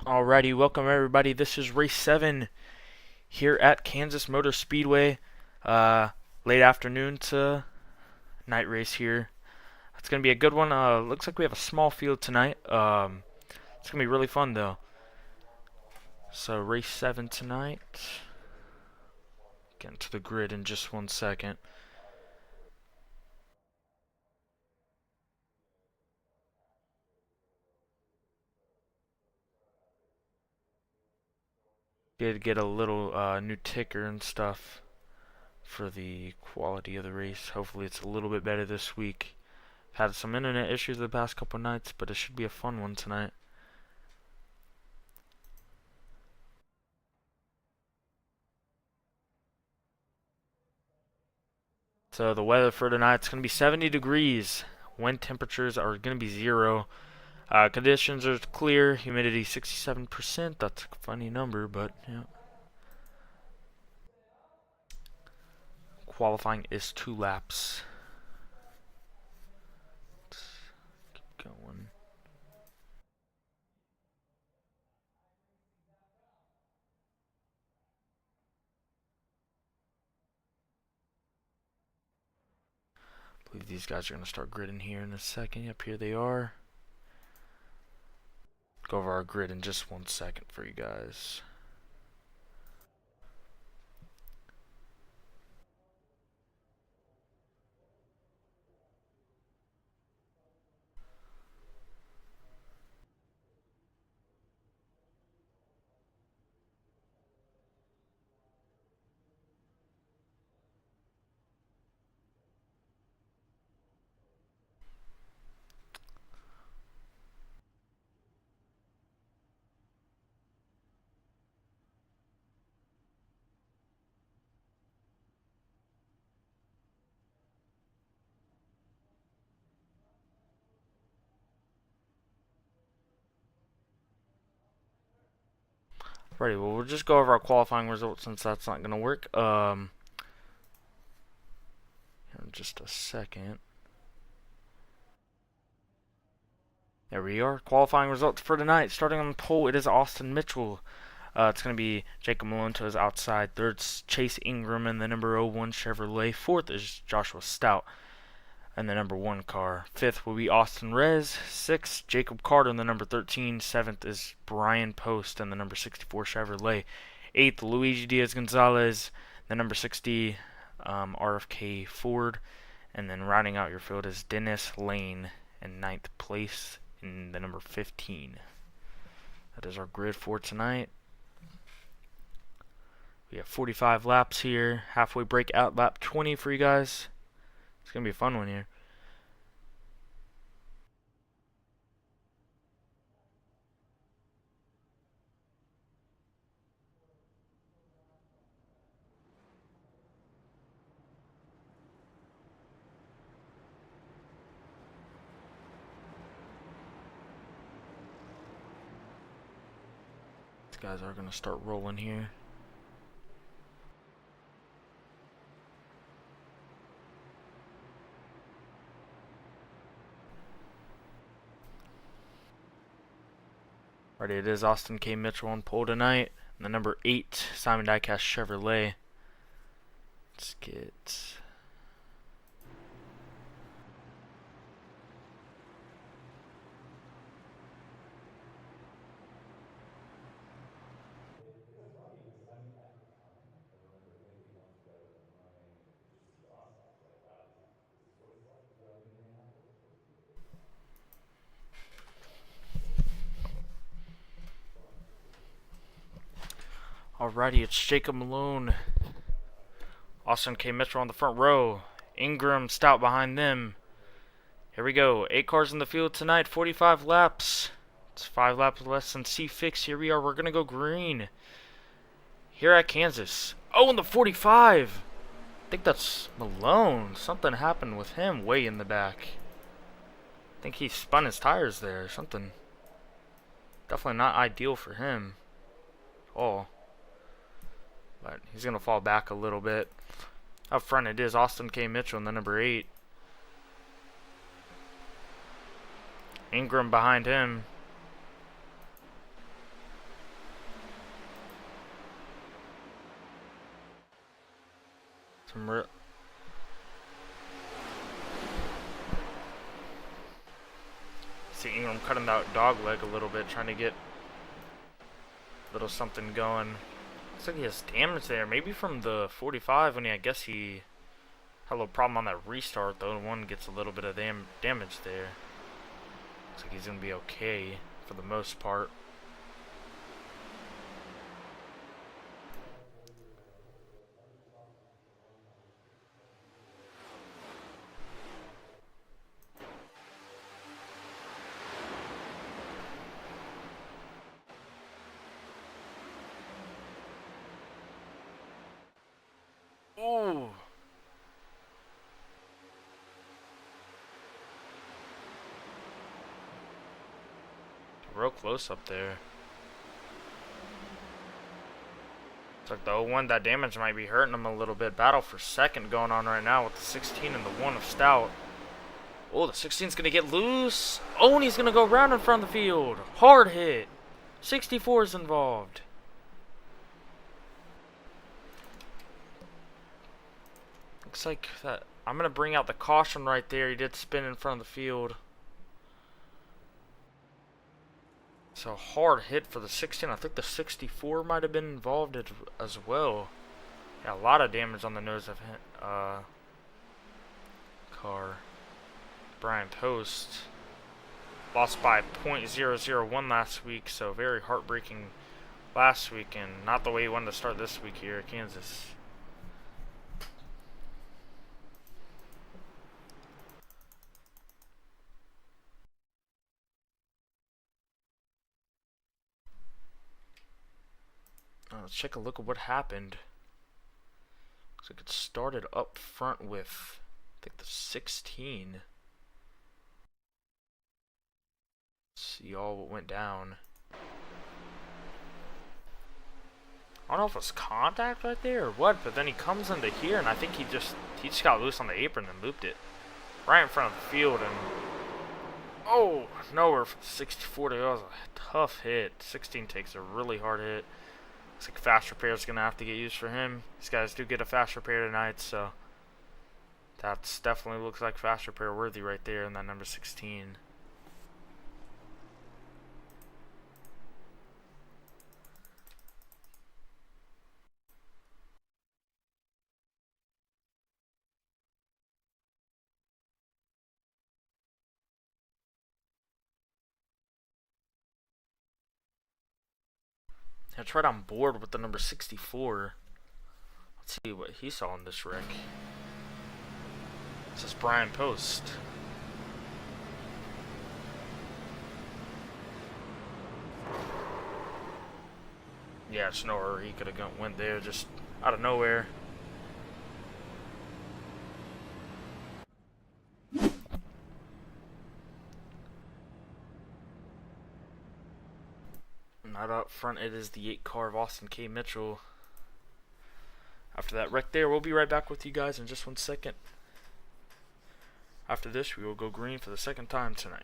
Alrighty, welcome everybody. This is race 7 here at Kansas Motor Speedway. Late afternoon to night race here. It's gonna be a good one. Looks like we have a small field tonight. It's gonna be really fun though. So race 7 tonight. Getting to the grid in just 1 second. Did get a little new ticker and stuff for the quality of the race. Hopefully it's a little bit better this week. Had some internet issues the past couple nights, but it should be a fun one tonight. So the weather for tonight is going to be 70 degrees. Wind temperatures are going to be 0. Conditions are clear. Humidity 67%. That's a funny number, but yeah. Qualifying is 2 laps. Let's keep going. I believe these guys are going to start gridding here in a second. Yep, here they are. Go over our grid in just 1 second for you guys. Righty, well, we'll just go over our qualifying results since that's not going to work. In just a second. There we are. Qualifying results for tonight. Starting on the pole, it is Austin Mitchell. It's going to be Jacob Malone to his outside. Third's Chase Ingram in the number 01 Chevrolet. Fourth is Joshua Stout in the number 1 car. Fifth will be Austin Rez. Sixth, Jacob Carter in the number 13. Seventh is Brian Post in the number 64 Chevrolet. Eighth, Luigi Diaz-Gonzalez, the number 60 RFK Ford. And then rounding out your field is Dennis Lane in 9th place in the number 15. That is our grid for tonight. We have 45 laps here. Halfway break out lap 20 for you guys. It's going to be a fun one here. These guys are going to start rolling here. Alright, it is Austin K. Mitchell on pole tonight. And the number 8, Simon Diecast Chevrolet. Let's get... Alrighty, it's Jacob Malone. Austin K. Mitchell on the front row. Ingram, Stout behind them. Here we go. 8 cars in the field tonight. 45 laps. It's 5 laps less than C6. Here we are. We're going to go green. Here at Kansas. Oh, in the 45. I think that's Malone. Something happened with him way in the back. I think he spun his tires there or something. Definitely not ideal for him at all. But he's going to fall back a little bit. Up front it is Austin K. Mitchell in the number 8. Ingram behind him. Some real. See Ingram cutting that dog leg a little bit, trying to get a little something going. Looks like he has damage there, maybe from the 45 when I guess he had a little problem on that restart though. One gets a little bit of damage there. Looks like he's gonna be okay for the most part. Ooh. Real close up there. It's like the 01, that damage might be hurting him a little bit. Battle for second going on right now with the 16 and the 1 of Stout. Oh, the 16's going to get loose. Oh, and he's going to go around in front of the field. Hard hit. 64 is involved. Looks like that. I'm going to bring out the caution right there. He did spin in front of the field. So hard hit for the 16. I think the 64 might have been involved as well. Yeah, a lot of damage on the nose of car. Brian Post lost by .001 last week, so very heartbreaking last week, and not the way he wanted to start this week here at Kansas. Let's take a look at what happened. Looks like it started up front with, I think, the 16. Let's see all what went down. I don't know if it was contact right there or what, but then he comes into here, and I think he just got loose on the apron and looped it right in front of the field, and oh, nowhere for 64. That was a tough hit. 16 takes a really hard hit. Looks like fast repair is going to have to get used for him. These guys do get a fast repair tonight, so that's definitely looks like fast repair worthy right there in that number 16. That's right on board with the number 64. Let's see what he saw in this wreck. This is Brian Post. Yeah, it's nowhere he could have went there, just out of nowhere. Not up front, it is the 8 car of Austin K. Mitchell. After that wreck there, we'll be right back with you guys in just 1 second. After this, we will go green for the second time tonight.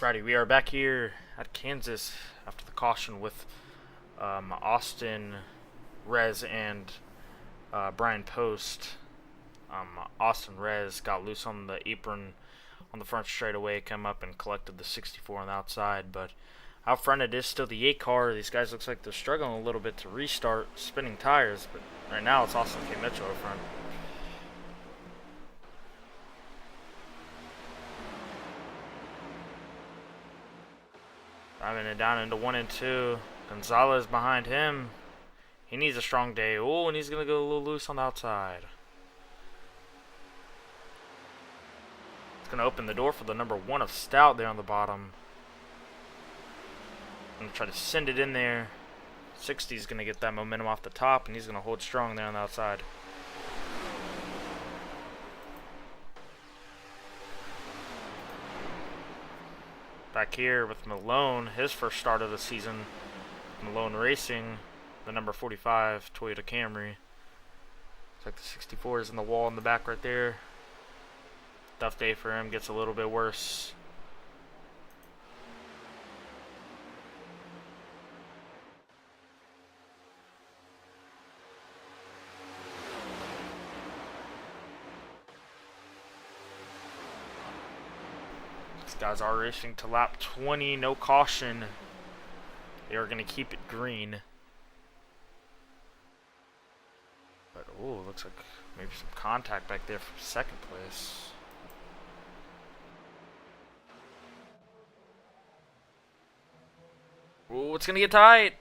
Righty, we are back here at Kansas after the caution with Austin, Rez, and Brian Post. Austin Rez got loose on the apron on the front straightaway, came up and collected the 64 on the outside, but out front it is still the 8 car. These guys looks like they're struggling a little bit to restart spinning tires, but right now it's Austin K. Mitchell out front. Driving it down into 1 and 2. Gonzalez behind him. He needs a strong day. Oh, and he's going to go a little loose on the outside. It's going to open the door for the number 1 of Stout there on the bottom. I'm going to try to send it in there. 60 is going to get that momentum off the top, and he's going to hold strong there on the outside. Back here with Malone, his first start of the season. Malone Racing, the number 45 Toyota Camry. Looks like the 64 is in the wall in the back right there. Tough day for him, gets a little bit worse. These guys are racing to lap 20, no caution. They are going to keep it green. But, oh, looks like maybe some contact back there for second place. Oh, it's going to get tight.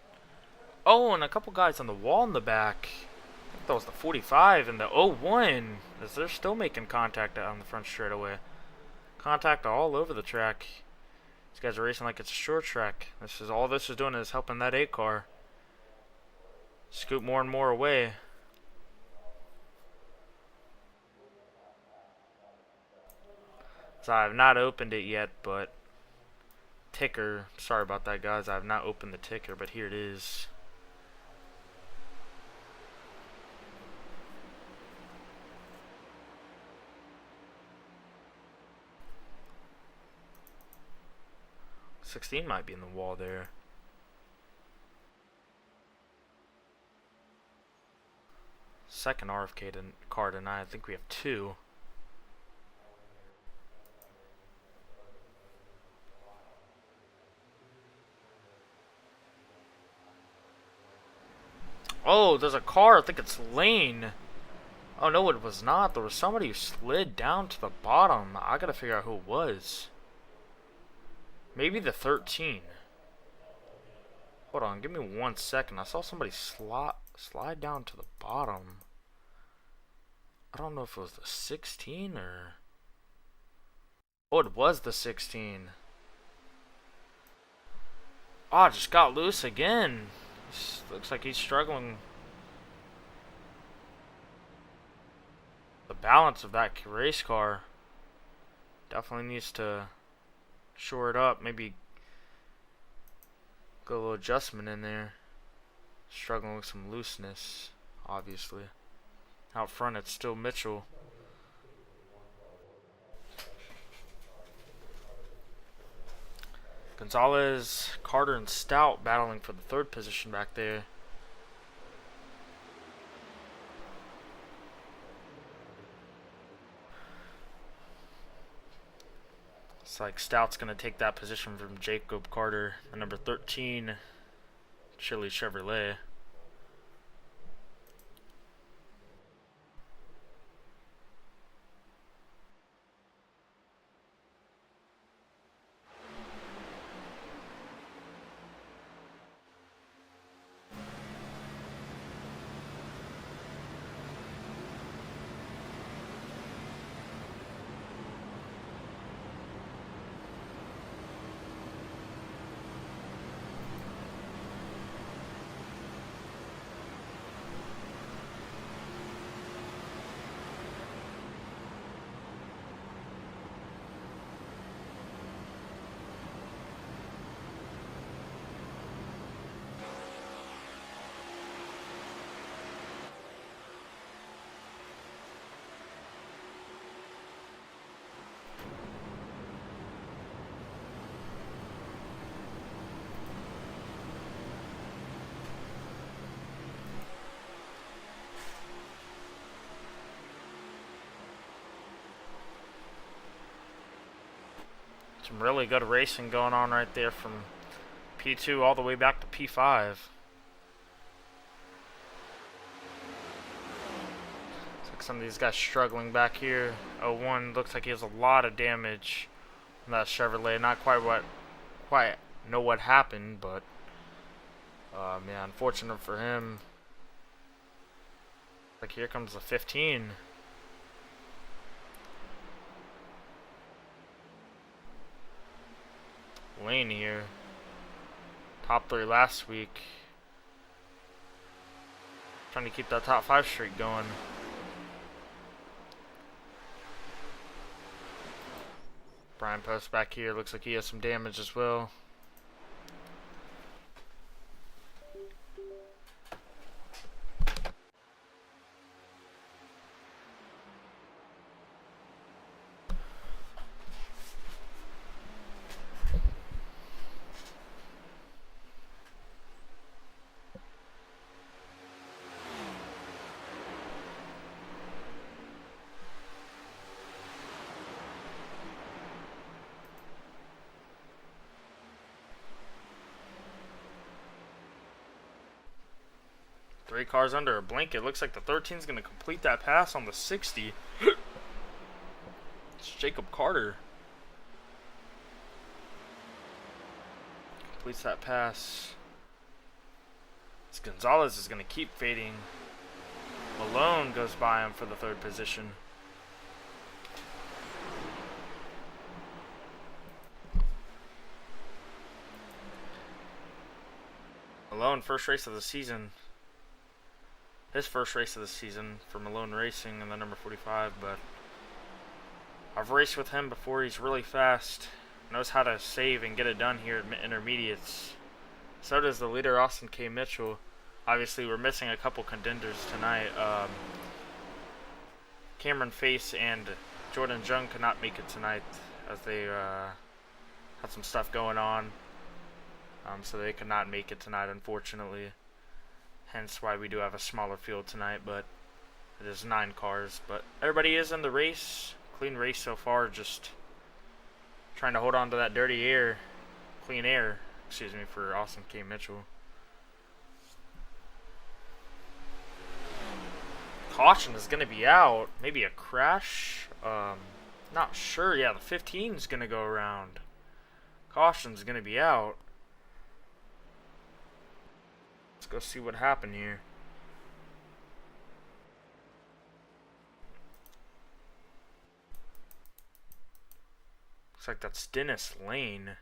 Oh, and a couple guys on the wall in the back. I think that was the 45 and the 01. As they're still making contact on the front straightaway. Contact all over the track. These guys are racing like it's a short track. All this is doing is helping that 8 car scoot more and more away. So I have not opened it yet, but ticker. Sorry about that, guys. I have not opened the ticker, but here it is. $16 might be in the wall there. Second RFK car tonight. I think we have 2. Oh, there's a car. I think it's Lane. Oh, no, it was not. There was somebody who slid down to the bottom. I gotta figure out who it was. Maybe the 13. Hold on, give me 1 second. I saw somebody slide down to the bottom. I don't know if it was the 16 or... Oh, it was the 16. Oh, just got loose again. Looks like he's struggling. The balance of that race car definitely needs to shore it up. Maybe go a little adjustment in there. Struggling with some looseness, obviously. Out front, it's still Mitchell. Gonzalez, Carter, and Stout battling for the 3rd position back there. It's like Stout's going to take that position from Jacob Carter, the number 13 Chili Chevrolet. Some really good racing going on right there from P2 all the way back to P5. Looks like some of these guys struggling back here. 01 looks like he has a lot of damage on that Chevrolet. Not quite know what happened, but yeah, unfortunate for him. Like here comes the 15. Lane here. Top 3 last week. Trying to keep that top 5 streak going. Brian Post back here. Looks like he has some damage as well. Three cars under a blanket. Looks like the 13 is going to complete that pass on the 60. It's Jacob Carter. Completes that pass. This Gonzalez is going to keep fading. Malone goes by him for the 3rd position. Malone, first race of the season. His first race of the season for Malone Racing in the number 45, but I've raced with him before. He's really fast, knows how to save and get it done here at intermediates. So does the leader, Austin K. Mitchell. Obviously, we're missing a couple contenders tonight. Cameron Face and Jordan Jung could not make it tonight as they had some stuff going on. So they could not make it tonight, unfortunately. Hence why we do have a smaller field tonight, but it is 9 cars. But everybody is in the race. Clean race so far, just trying to hold on to that clean air, excuse me, for Austin K. Mitchell. Caution is going to be out. Maybe a crash. Not sure. Yeah, the 15 is going to go around. Caution is going to be out. Let's go see what happened here. Looks like that's Dennis Lane.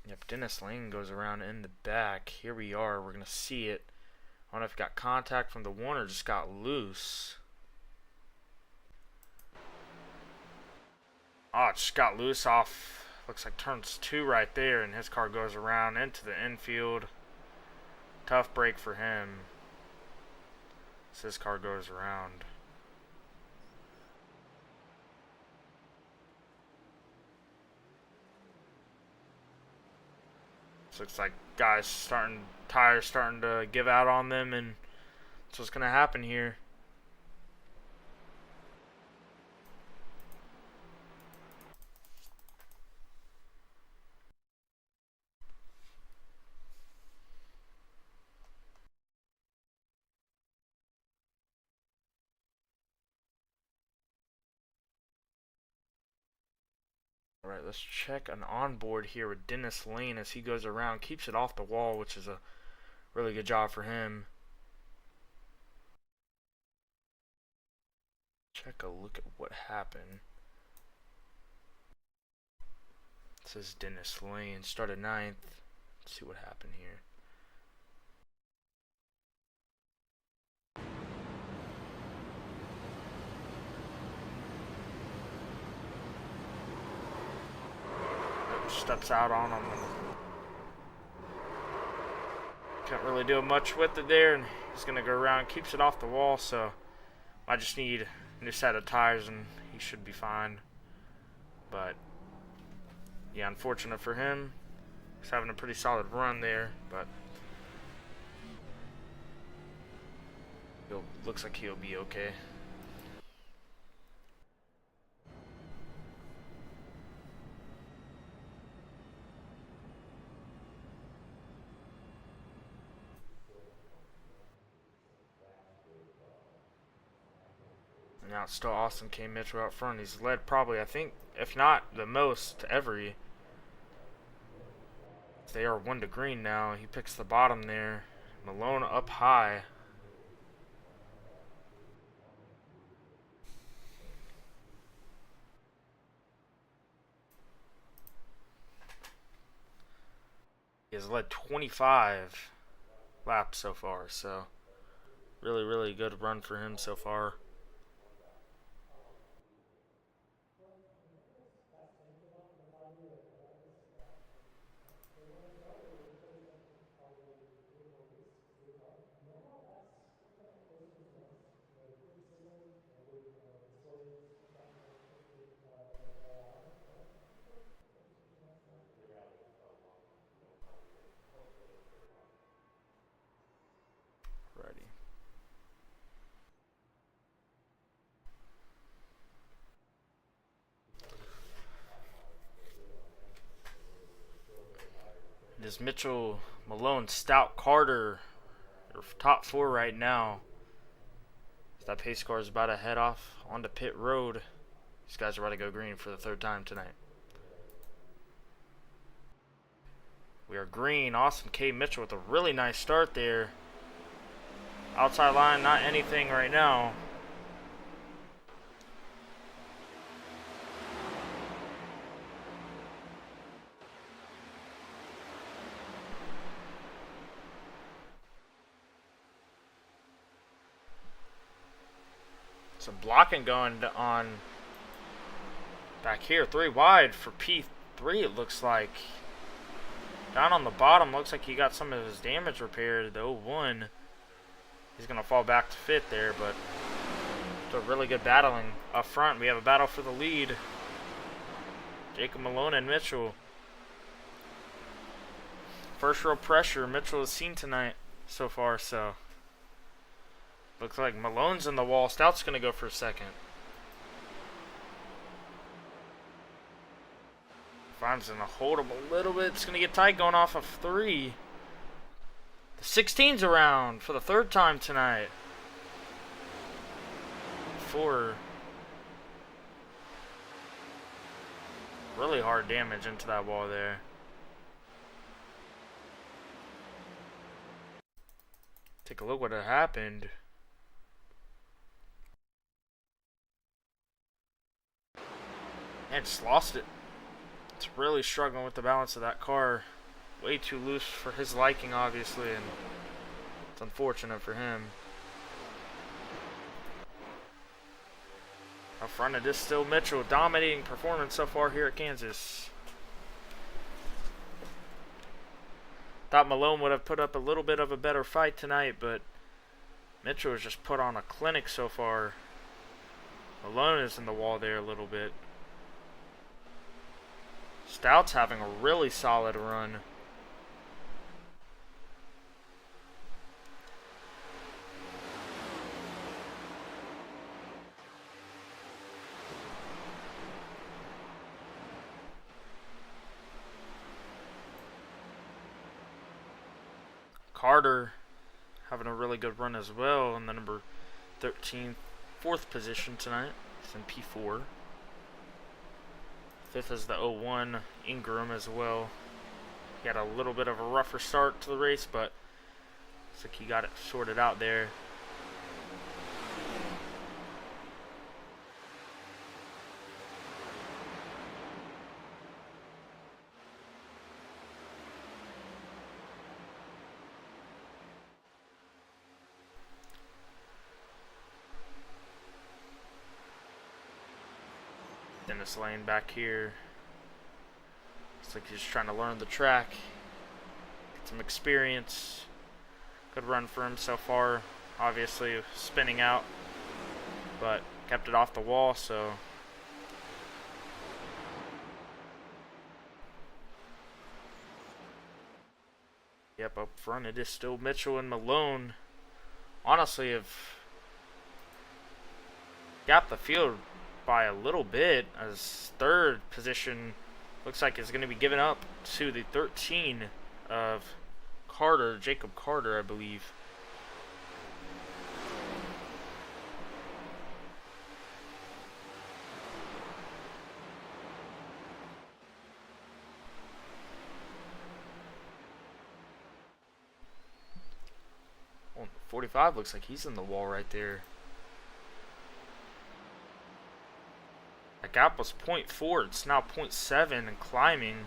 Yep, Dennis Lane goes around in the back. Here we are. We're going to see it. I don't know if it got contact from the one or just got loose. Oh, it just got loose off. Looks like turns 2 right there, and his car goes around into the infield. Tough break for him. So his car goes around. So looks like tires starting to give out on them, and that's what's gonna happen here. Alright, let's check an onboard here with Dennis Lane as he goes around. Keeps it off the wall, which is a really good job for him. Check a look at what happened. It says Dennis Lane started 9th. Let's see what happened here. Steps out on him. Can't really do much with it there, and he's gonna go around, keeps it off the wall, so I just need a new set of tires and he should be fine. But yeah, unfortunate for him. He's having a pretty solid run there, but looks like he'll be okay. Now it's still Austin K. Mitchell out front. He's led probably, I think, if not the most every. They are 1 to green now. He picks the bottom there. Malone up high. He has led 25 laps so far, so really, really good run for him so far. Ready. It is Mitchell, Malone, Stout, Carter. They're top 4 right now. That pace car is about to head off onto pit road. These guys are about to go green for the 3rd time tonight. We are green. Austin K. Mitchell with a really nice start there. Outside line, not anything right now. Some blocking going on back here. 3 wide for P3, it looks like. Down on the bottom, looks like he got some of his damage repaired. The 01. He's going to fall back to 5th there, but it's a really good battling up front. We have a battle for the lead. Jacob Malone and Mitchell. First real pressure Mitchell has seen tonight so far, so looks like Malone's in the wall. Stout's going to go for a second. Finds going to hold him a little bit. It's going to get tight going off of 3. The 16's around for the 3rd time tonight. 4. Really hard damage into that wall there. Take a look what had happened. And just lost it. It's really struggling with the balance of that car. Way too loose for his liking, obviously, and it's unfortunate for him. Up front it is still Mitchell. Dominating performance so far here at Kansas. Thought Malone would have put up a little bit of a better fight tonight, but Mitchell has just put on a clinic so far. Malone is in the wall there a little bit. Stout's having a really solid run. Carter having a really good run as well in the number 13, 4th position tonight. He's in P4. 5th is the 01, Ingram as well. He had a little bit of a rougher start to the race, but looks like he got it sorted out there. Dennis Lane back here. Looks like he's trying to learn the track, get some experience. Good run for him so far. Obviously spinning out, but kept it off the wall, so yep, up front it is still Mitchell and Malone. Honestly, have gapped the field by a little bit, as 3rd position looks like is going to be given up to the 13 of Carter, Jacob Carter, I believe. 45 looks like he's in the wall right there. That gap was 0.4. It's now 0.7 and climbing.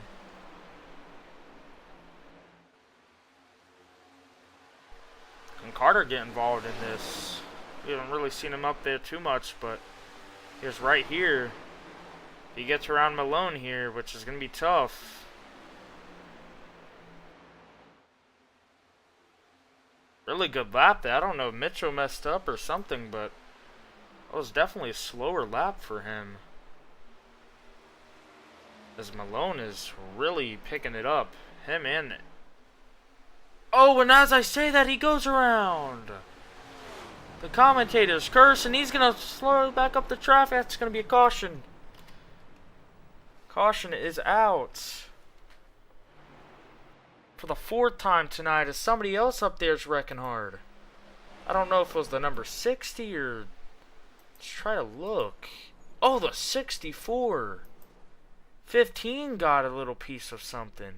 Can Carter get involved in this? We haven't really seen him up there too much, but he's right here. He gets around Malone here, which is going to be tough. Really good lap there. I don't know if Mitchell messed up or something, but it was definitely a slower lap for him. As Malone is really picking it up. Him and... Oh, and as I say that, he goes around. The commentator's cursing. He's going to slow back up the traffic. That's going to be a caution. Caution is out. For the 4th time tonight, is somebody else up there's wrecking hard. I don't know if it was the number 60 or... Let's try to look. Oh, the 64. 15 got a little piece of something.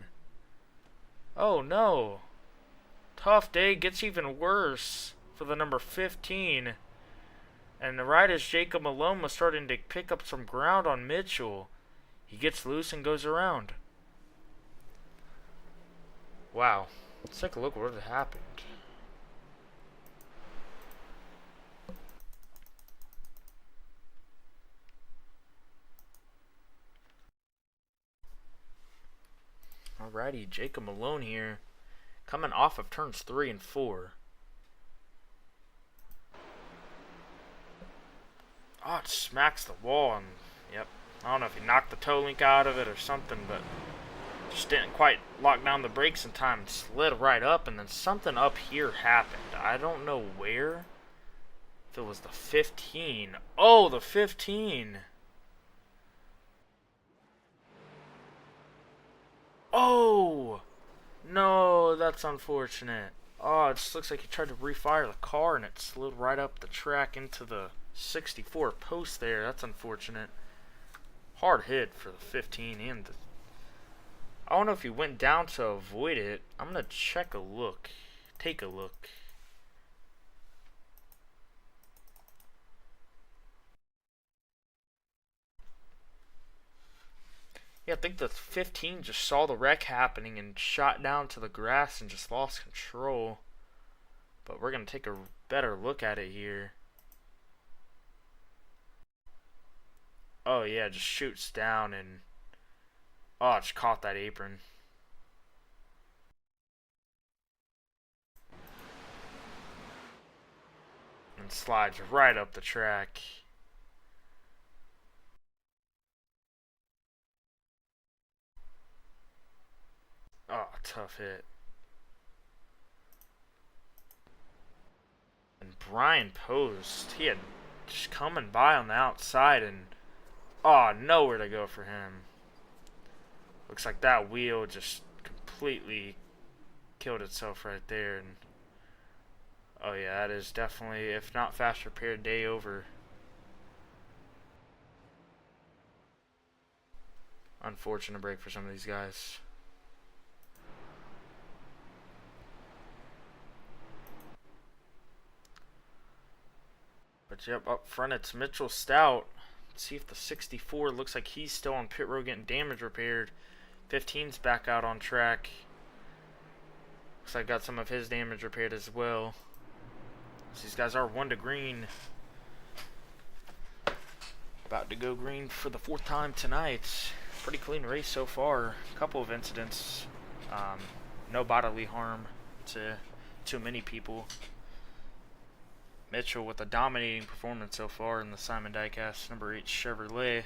Oh, no. Tough day gets even worse for the number 15. And right as Jacob Malone was starting to pick up some ground on Mitchell, he gets loose and goes around. Wow. Let's take a look what happened. Alrighty, Jacob Malone here. Coming off of turns 3 and 4. Oh, it smacks the wall and, yep. I don't know if he knocked the toe link out of it or something, but just didn't quite lock down the brakes in time and slid right up, and then something up here happened. I don't know where. If it was the 15. Oh, the 15. Oh! No, that's unfortunate. Oh, it just looks like he tried to refire the car and it slid right up the track into the 64 post there. That's unfortunate. Hard hit for the 15 and the... I don't know if he went down to avoid it. I'm going to check a look. Take a look. Yeah, I think the 15 just saw the wreck happening and shot down to the grass and just lost control. But we're going to take a better look at it here. Oh yeah, just shoots down and... Oh, it just caught that apron. And slides right up the track. Oh, tough hit. And Brian Post, he had just coming by on the outside and... Oh, nowhere to go for him. Looks like that wheel just completely killed itself right there. And oh yeah, that is definitely, if not fast repaired, day over. Unfortunate break for some of these guys. But yep, up front it's Mitchell Stout. Let's see if the 64 looks like he's still on pit road getting damage repaired. 15's back out on track. Looks like got some of his damage repaired as well. So these guys are 1 to green. About to go green for the 4th time tonight. Pretty clean race so far. A couple of incidents. No bodily harm to too many people. Mitchell with a dominating performance so far in the Simon Diecast number 8 Chevrolet.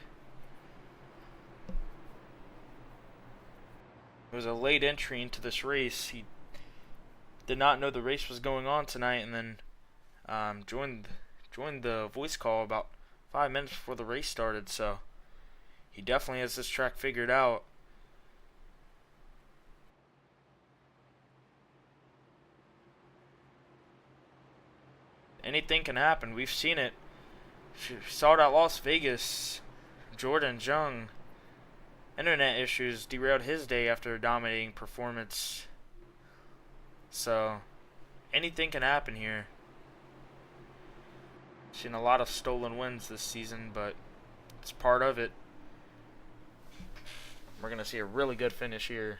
It was a late entry into this race. He did not know the race was going on tonight, and then joined the voice call about 5 minutes before the race started. So he definitely has this track figured out. Anything can happen. We've seen it. We saw it at Las Vegas. Jordan Jung. Internet issues derailed his day after a dominating performance. So, anything can happen here. Seen a lot of stolen wins this season, but it's part of it. We're going to see a really good finish here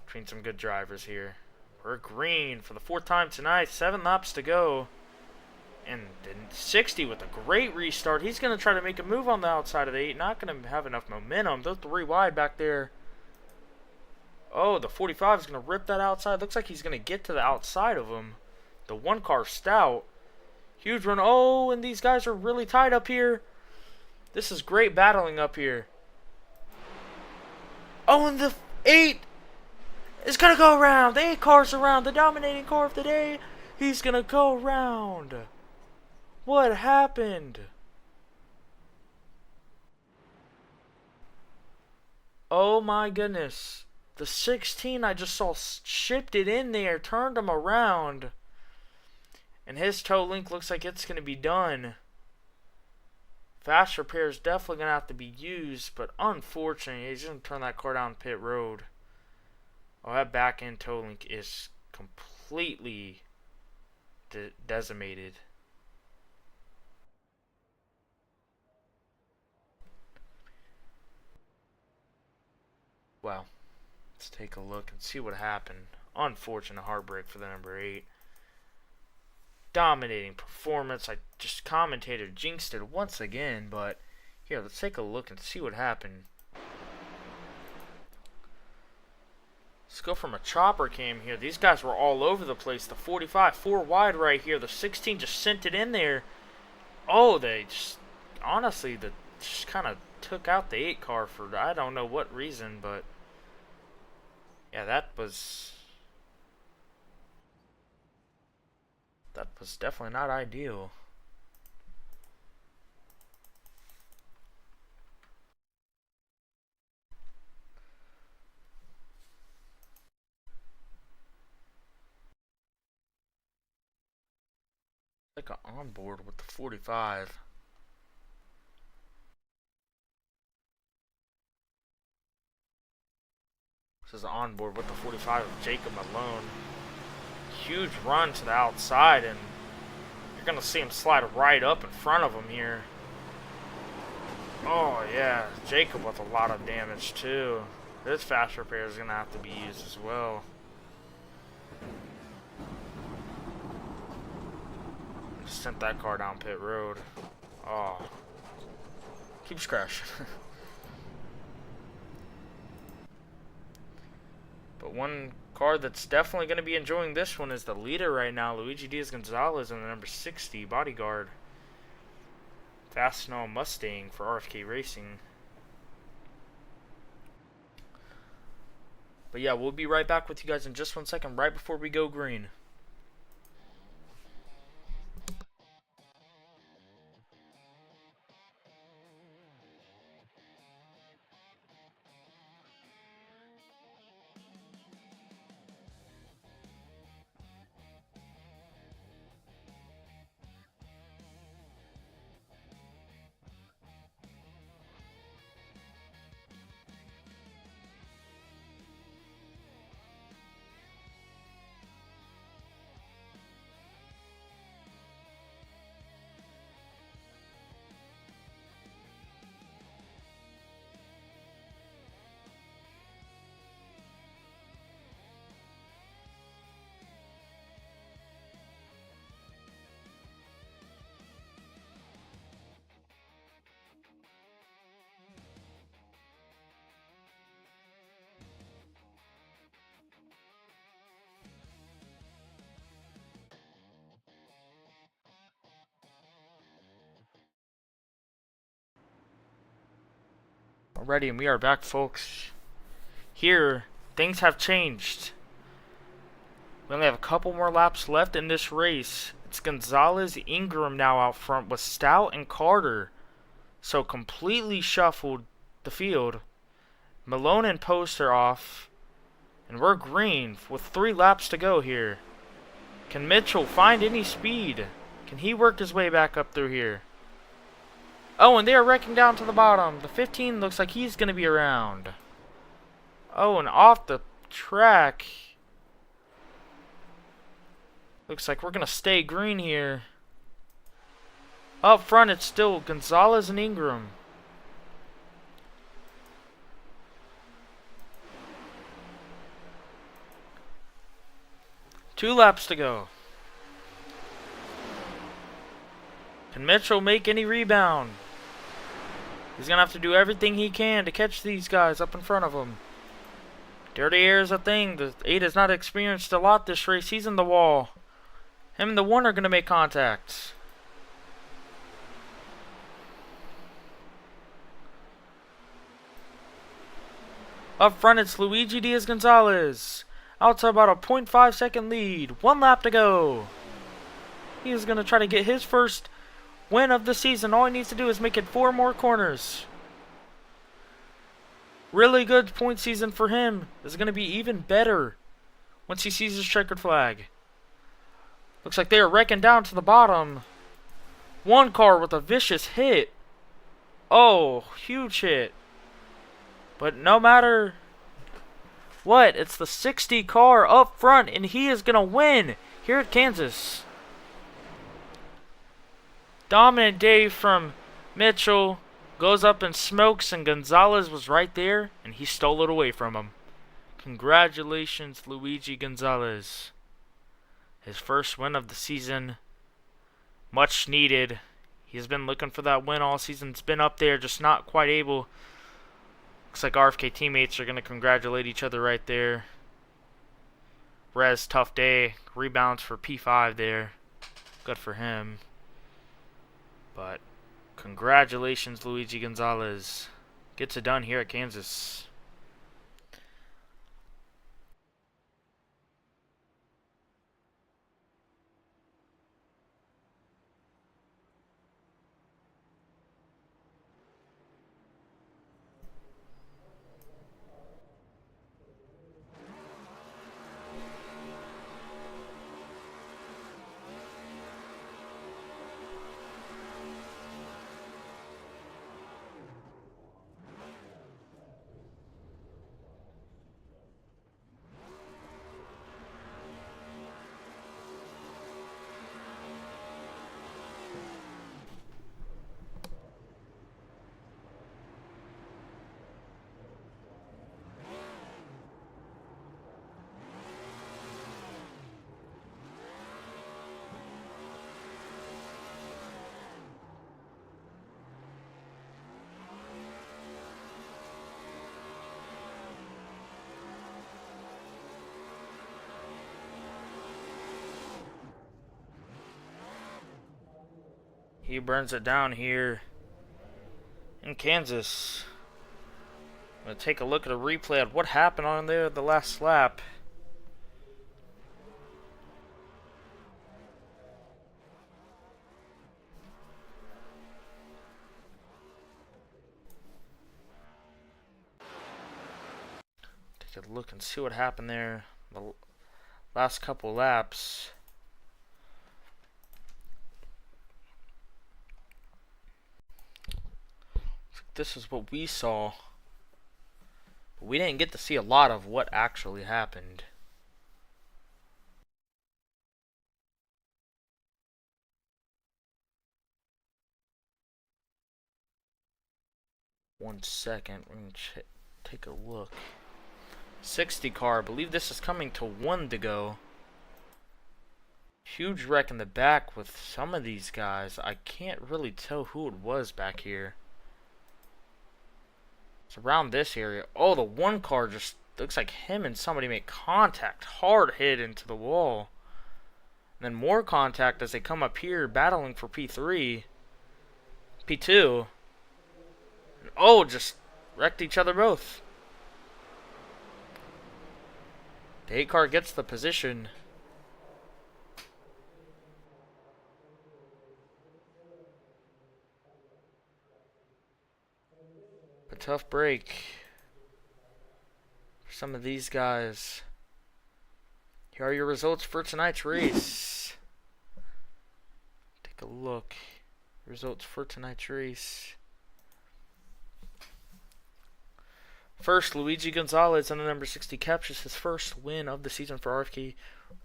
between some good drivers here. We're green for the 4th time tonight. 7 laps to go. And then 60 with a great restart. He's going to try to make a move on the outside of the 8. Not going to have enough momentum. Those 3 wide back there. Oh, the 45 is going to rip that outside. Looks like he's going to get to the outside of him. The 1 car Stout. Huge run. Oh, and these guys are really tight up here. This is great battling up here. Oh, and the 8 is going to go around. The 8 car's around. The dominating car of the day. He's going to go around. What happened? Oh my goodness. The 16 I just saw shipped it in there, turned him around. And his toe link looks like it's going to be done. Fast repair is definitely going to have to be used, but unfortunately, he's going to turn that car down pit road. Oh, that back end toe link is completely decimated. Well, let's take a look and see what happened. Unfortunate heartbreak for the number 8. Dominating performance. I just commentator jinxed it once again, but here, let's take a look and see what happened. Let's go from a chopper cam here. These guys were all over the place. The 45, 4 wide right here. The 16 just sent it in there. Oh, they just, honestly, just kind of took out the 8 car for I don't know what reason, but yeah, that was definitely not ideal. Like an onboard with the 45. This is an onboard with the 45 of Jacob Malone. Huge run to the outside, and you're going to see him slide right up in front of him here. Oh, yeah. Jacob with a lot of damage, too. This fast repair is going to have to be used as well. Just sent that car down pit road. Oh. Keeps crashing. But one car that's definitely going to be enjoying this one is the leader right now, Luigi Diaz-Gonzalez, in the number 60 bodyguard. Fastenal Mustang for RFK Racing. But yeah, we'll be right back with you guys in just 1 second, right before we go green. Alrighty, and we are back, folks. Here, things have changed. We only have a couple more laps left in this race. It's Gonzalez, Ingram now out front with Stout and Carter. So completely shuffled the field. Malone and Post are off. And we're green with 3 laps to go here. Can Mitchell find any speed? Can he work his way back up through here? Oh, and they are wrecking down to the bottom. The 15 looks like he's going to be around. Oh, and off the track. Looks like we're going to stay green here. Up front, it's still Gonzalez and Ingram. Two laps to go. Can Mitchell make any rebound? He's going to have to do everything he can to catch these guys up in front of him. Dirty air is a thing. The 8 has not experienced a lot this race. He's in the wall. Him and the 1 are going to make contact. Up front, it's Luigi Diaz-Gonzalez. Out to about a 0.5 second lead. 1 lap to go. He is going to try to get his first win of the season. All he needs to do is make it 4 more corners. Really good point season for him. This is going to be even better once he sees his checkered flag. Looks like they are wrecking down to the bottom. 1 car with a vicious hit. Oh, huge hit. But no matter what, it's the 60 car up front, and he is going to win here at Kansas. Dominant day from Mitchell. Goes up and smokes, and Gonzalez was right there, and he stole it away from him. Congratulations, Luigi Gonzalez. His first win of the season. Much needed. He's been looking for that win all season. It's been up there, just not quite able. Looks like RFK teammates are going to congratulate each other right there. Rez, tough day. Rebounds for P5 there. Good for him. But congratulations, Luigi Gonzalez. Gets it done here at Kansas. He burns it down here in Kansas. I'm going to take a look at a replay of what happened on there the last lap. Take a look and see what happened there the last couple laps. This is what we saw. But we didn't get to see a lot of what actually happened. One second, we're going to take a look. 60 car, I believe this is coming to 1 to go. Huge wreck in the back with some of these guys. I can't really tell who it was back here. It's around this area. Oh, the 1 car just looks like him and somebody make contact. Hard hit into the wall. And then more contact as they come up here battling for P3. P2. And oh, just wrecked each other both. The 8 car gets the position. A tough break for some of these guys. Here are your results for tonight's race. Take a look. Results for tonight's race. First, Luigi Gonzalez on the number 60 captures his first win of the season for RFK.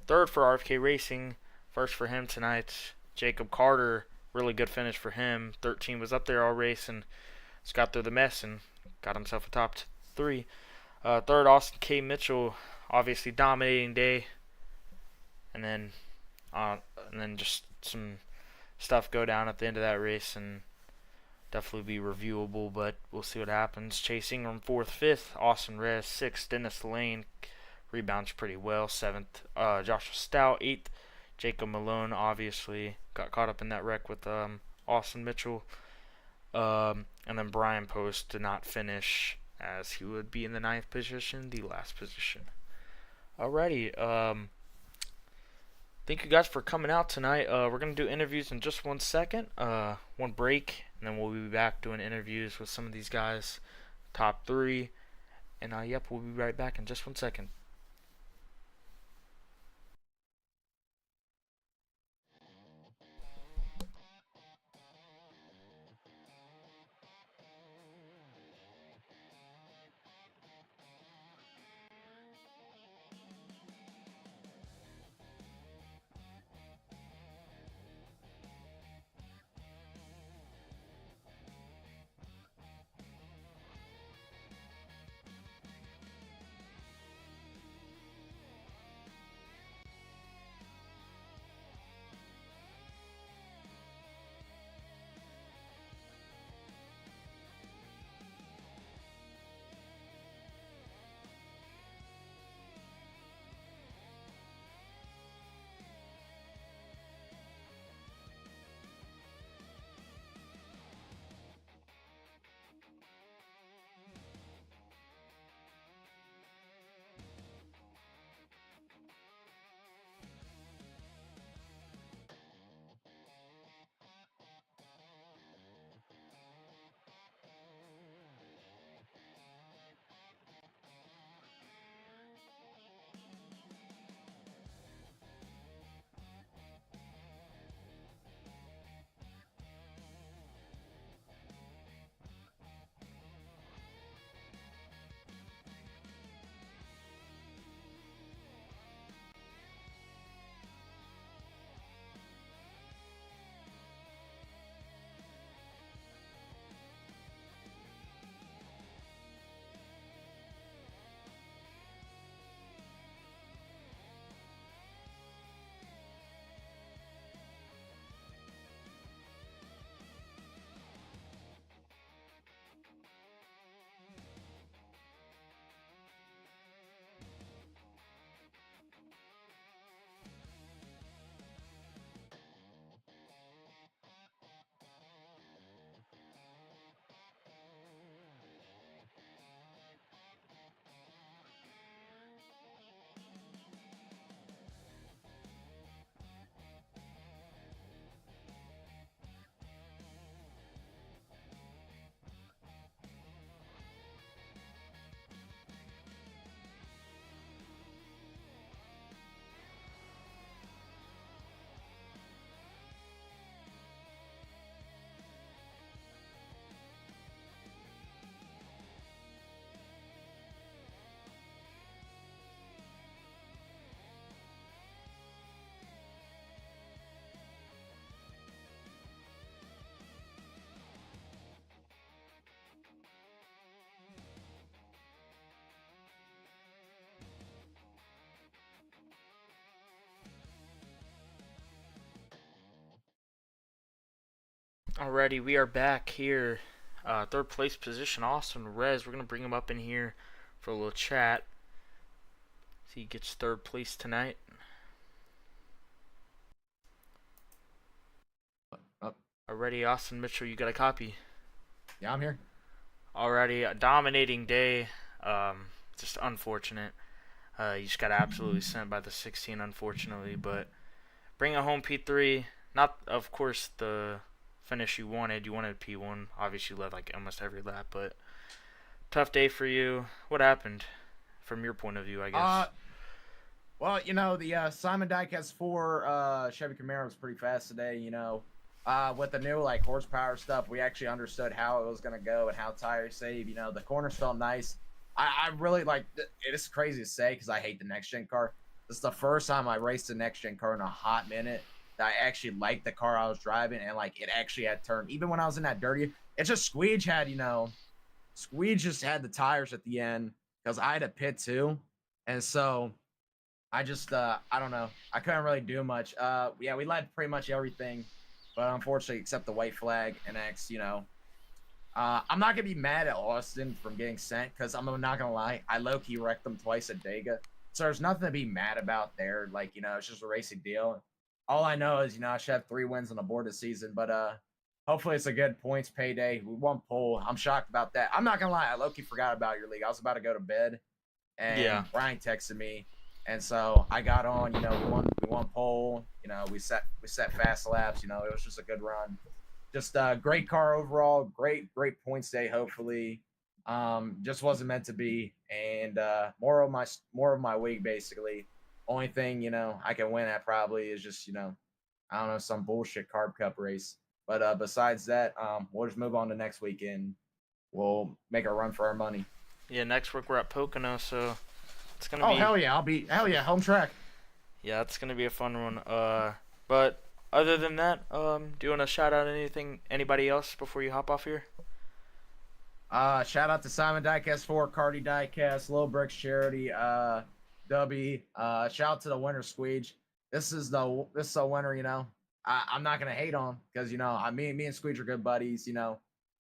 Third for RFK Racing. First for him tonight, Jacob Carter. Really good finish for him. 13 was up there all race and just got through the mess and got himself a top three. Third, Austin K. Mitchell, obviously dominating day, and then just some stuff go down at the end of that race and definitely be reviewable, but we'll see what happens. Chase Ingram fourth, fifth, Austin Rez sixth, Dennis Lane rebounds pretty well, seventh, Joshua Stout eighth, Jacob Malone obviously got caught up in that wreck with Austin Mitchell, and then Brian Post did not finish as he would be in the ninth position, the last position. Alrighty, thank you guys for coming out tonight. We're going to do interviews in just 1 second, one break, and then we'll be back doing interviews with some of these guys, top three, and yep, we'll be right back in just 1 second. Alrighty, we are back here. Third place position, Austin Rez. We're going to bring him up in here for a little chat. See, he gets third place tonight. Alrighty, Austin Mitchell, you got a copy? Yeah, I'm here. Alrighty, a dominating day. Just unfortunate. You just got absolutely sent by the 16, unfortunately. But bring it home, P3. Not, of course, the finish you wanted. You wanted P1. Obviously, you led like almost every lap, but tough day for you. What happened from your point of view, I guess? Well, the Simon Dyke has 4 Chevy Camaros pretty fast today. With the new horsepower stuff, we actually understood how it was gonna go and how tires save. The corners felt nice. I really like it. Is crazy to say because I hate the next gen car, This is the first time I raced a next gen car in a hot minute that I actually liked the car I was driving and like it actually had turned. Even when I was in that dirty, it's just Squeege had, Squeege just had the tires at the end because I had a pit too. And so I just I don't know. I couldn't really do much. Yeah, we led pretty much everything, but unfortunately except the white flag and I'm not gonna be mad at Austin from getting sent because I'm not gonna lie, I low key wrecked them twice at Dega, so there's nothing to be mad about there. Like it's just a racing deal. All I know is I should have 3 wins on the board this season, but hopefully it's a good points payday. We won pole. I'm shocked about that. I'm not gonna lie, I low key forgot about your league. I was about to go to bed, Yeah. and Brian texted me, and so I got on. We won pole. We set fast laps. It was just a good run. Just great car overall. Great points day. Hopefully, just wasn't meant to be. And more of my week basically. Only thing I can win at probably is just I don't know, some bullshit carb cup race. But besides that, we'll just move on to next weekend. We'll make a run for our money. Yeah, next week we're at Pocono, so it's gonna Oh be hell yeah! Hell yeah, home track. yeah, it's gonna be a fun one. But other than that, do you wanna shout out anybody else before you hop off here? Shout out to Simon Diecast 4, Cardi Diecast, Little Bricks Charity, Dubby. Shout out to the winner Squeege. This is a winner. I'm not gonna hate on because me and Squeege are good buddies.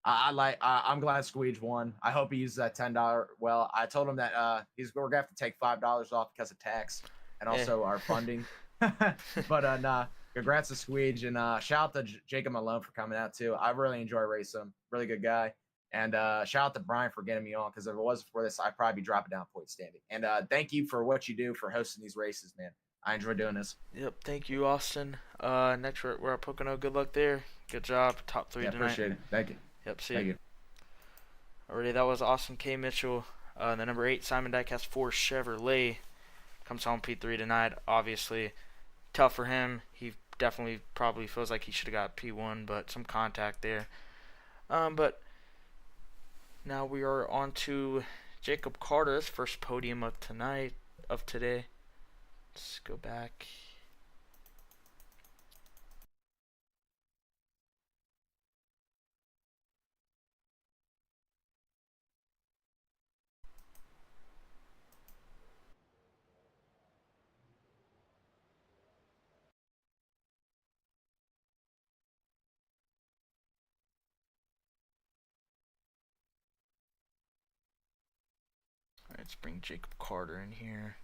I'm glad Squeege won. I hope he uses that $10. Well, I told him that we're gonna have to take $5 off because of tax and Eh. also our funding. But nah, congrats to Squeege and shout out to Jacob Malone for coming out too. I really enjoy racing him. Really good guy. And shout out to Brian for getting me on because if it wasn't for this, I'd probably be dropping down point standing. And thank you for what you do for hosting these races, man. I enjoy doing this. Yep, thank you, Austin. Next we're at Pocono. Good luck there. Good job. Top three Yeah, tonight. appreciate it. Thank you. Yep, see Thank you. you. Already, that was Austin K. Mitchell. The number 8 Simon Diecast 4 Chevrolet comes home P3 tonight. Obviously, tough for him. He definitely probably feels like he should have got P1, but some contact there. But now we are on to Jacob Carter's first podium of today. Let's go back. Alright, let's bring Jacob Carter in here.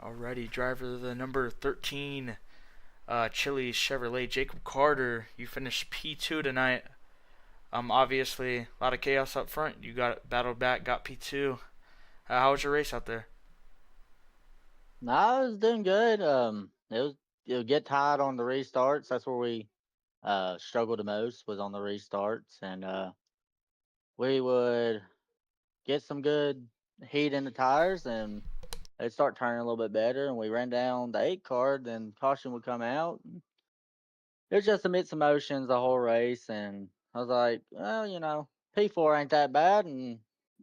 Alrighty, driver the number 13 Chili Chevrolet, Jacob Carter. You finished P2 tonight. Obviously, a lot of chaos up front. You got battled back, got P2. How was your race out there? No, I was doing good. It would get tired on the restarts. That's where we struggled the most was on the restarts, and we would get some good heat in the tires, and they'd start turning a little bit better. And we ran down the 8 card, then caution would come out. It was just a mixed emotions the whole race, and I was like, well, P4 ain't that bad, and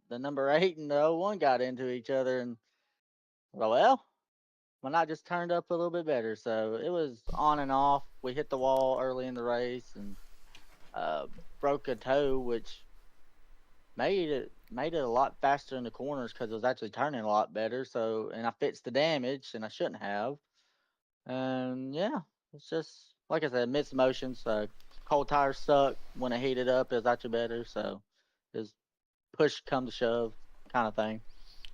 the number 8 and the 01 got into each other, and well, when I just turned up a little bit better. So it was on and off. We hit the wall early in the race and broke a toe, which made it a lot faster in the corners because it was actually turning a lot better. So and I fixed the damage, and I shouldn't have. And yeah, it's just like I said, mixed emotions. Cold tires suck. When it heated up, it was actually better. So it's push come to shove kind of thing.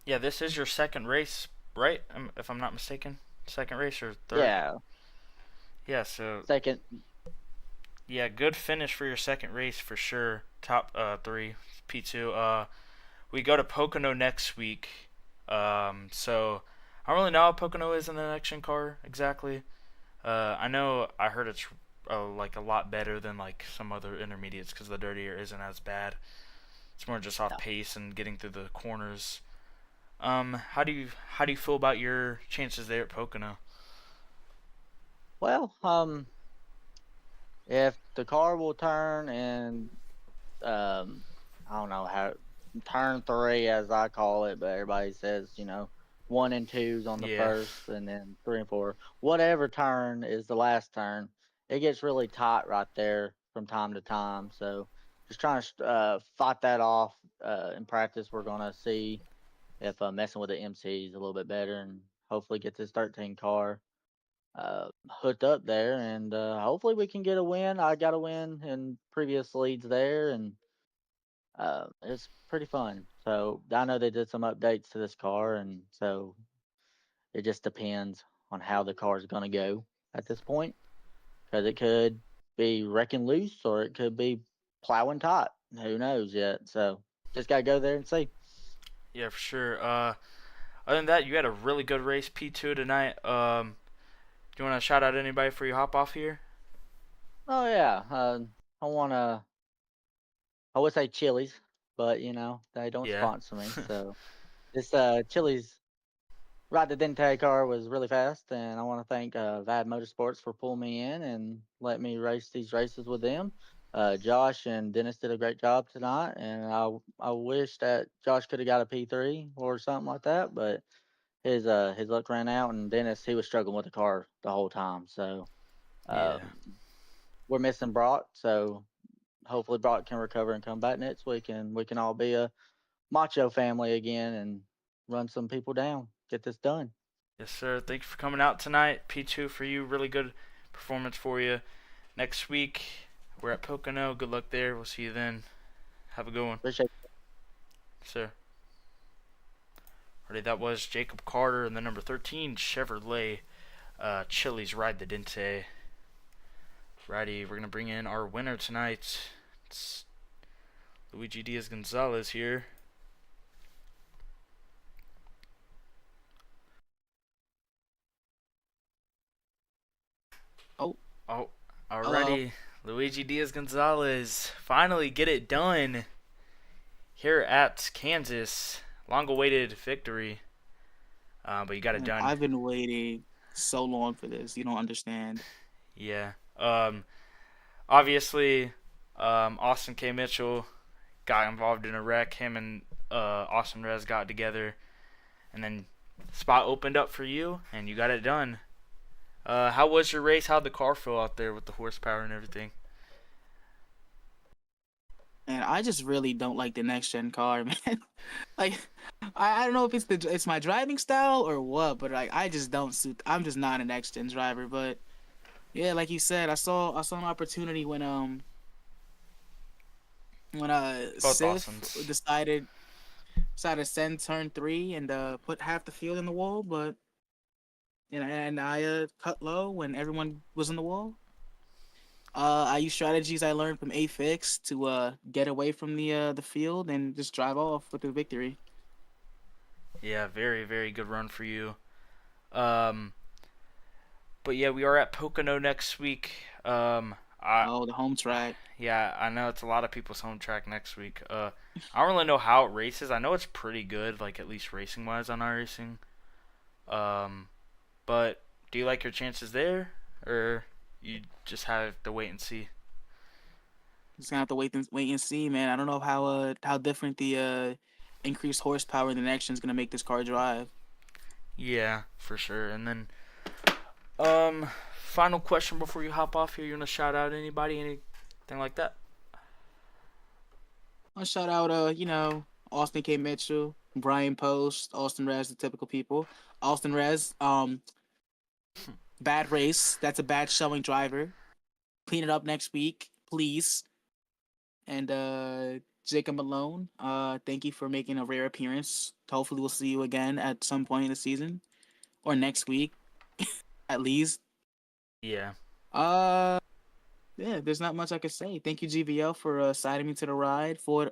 Yeah, this is your second race, right? If I'm not mistaken. Second race or third? Yeah, Yeah, so second. yeah, good finish for your second race for sure. Top 3 P2. We go to Pocono next week. So I don't really know how Pocono is in the next gen car exactly. I know I heard it's like a lot better than like some other intermediates because the dirtier isn't as bad. It's more just off Yeah. pace and getting through the corners. How do you feel about your chances there at Pocono? Well, if the car will turn and um, I don't know how turn three as I call it, but everybody says one and twos on the Yeah. first, and then three and four. Whatever turn is the last turn, it gets really tight right there from time to time. So just trying to fight that off in practice. We're gonna see if messing with the MC is a little bit better, and hopefully get this 13 car hooked up there, and hopefully we can get a win. I got a win in previous leads there, and it's pretty fun. So I know they did some updates to this car, and so it just depends on how the car is going to go at this point, because it could be wrecking loose or it could be plowing tight. Who knows yet? So just gotta go there and see. Yeah, for sure. Other than that, you had a really good race P2 tonight. Do you want to shout out anybody for you hop off here? Oh yeah, I wanna. I would say Chili's, but they don't Yeah. sponsor me. So this Chili's Ride the Dente car was really fast, and I want to thank VAD Motorsports for pulling me in and let me race these races with them. Josh and Dennis did a great job tonight, and I wish that Josh could have got a P3 or something like that, but his luck ran out, and Dennis he was struggling with the car the whole time. So Yeah. um, we're missing Brock, so hopefully Brock can recover and come back next week, and we can all be a macho family again and run some people down. Get this done. Yes, sir. Thank you for coming out tonight. P2 for you. Really good performance for you. Next week, we're at Pocono. Good luck there. We'll see you then. Have a good one. Appreciate Yes, sir. Alrighty, that was Jacob Carter and the number 13 Chevrolet Chili's Ride the Dente. Righty, we're going to bring in our winner tonight. It's Luigi Diaz Gonzalez here. Oh, Oh, hello. alrighty. Luigi Diaz Gonzalez finally get it done here at Kansas. Long awaited victory. But you got it Man, done. I've been waiting so long for this. You don't understand. Yeah. Obviously, Austin K. Mitchell got involved in a wreck. Him and Austin Rez got together, and then spot opened up for you, and you got it done. How was your race? How'd the car feel out there with the horsepower and everything? And I just really don't like the next gen car, man. Like, I don't know if it's my driving style or what, but like I just don't suit. I'm just not a next gen driver. But yeah, like you said, I saw an opportunity when Both Sif Austins. decided to send turn three and put half the field in the wall, but and I cut low when everyone was in the wall. I use strategies I learned from Afix to get away from the field and just drive off with the victory. Yeah, very, very good run for you. Um, but yeah, we are at Pocono next week. I Oh, the home track. Yeah, I know it's a lot of people's home track next week. I don't really know how it races. I know it's pretty good, like at least racing wise on iRacing. Um, but do you like your chances there, or you just have to wait and see? Just gonna have to wait and see, man. I don't know how different the increased horsepower in the next gen is gonna make this car drive. Yeah, for sure. And then, final question before you hop off here. You wanna shout out anybody, anything like that? I'll shout out Austin K. Mitchell, Brian Post, Austin Rez, the typical people. Austin Rez, bad race. That's a bad showing driver. Clean it up next week, please. And Jacob Malone, thank you for making a rare appearance. Hopefully, we'll see you again at some point in the season or next week, at least. Yeah, Uh, yeah, there's not much I could say. Thank you, GVL, for siding me to the ride. Ford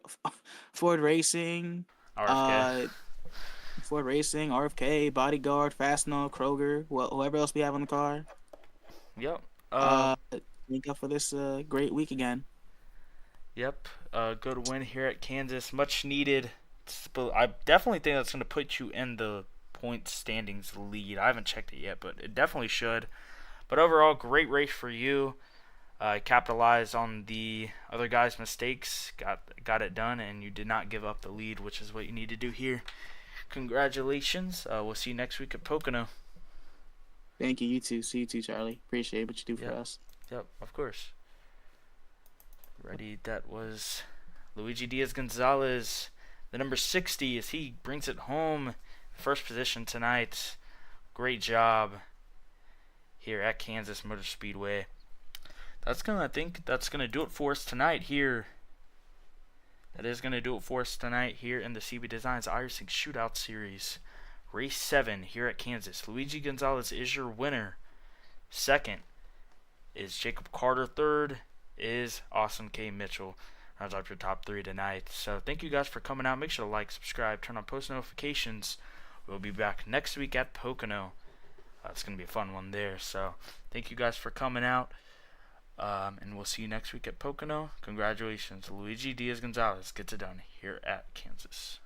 Racing, RFK. uh, Ford Racing, RFK, Bodyguard, Fastnaw, Kroger, whoever else we have on the car. Yep. Uh, thank you for this great week again. Yep. Good win here at Kansas. Much needed I definitely think that's going to put you in the point standings lead. I haven't checked it yet, but it definitely should. But overall, great race for you. Capitalized on the other guy's mistakes, got it done, and you did not give up the lead, which is what you need to do here. Congratulations. We'll see you next week at Pocono. Thank you. You too. See you too, Charlie. Appreciate what you do for us. Yep, of course. Ready, that was Luigi Diaz-Gonzalez, the number 60, as he brings it home. First position tonight. Great job here at Kansas Motor Speedway. I think that's gonna do it for us tonight here. That is gonna do it for us tonight here in the CB Designs iRacing Shootout Series. Race 7 here at Kansas. Luigi Gonzalez is your winner. Second is Jacob Carter. Third is Austin K. Mitchell. Rounds up your top 3 tonight. So thank you guys for coming out. Make sure to like, subscribe, turn on post notifications. We'll be back next week at Pocono. It's going to be a fun one there. So thank you guys for coming out. And we'll see you next week at Pocono. Congratulations. Luigi Diaz-Gonzalez gets it done here at Kansas.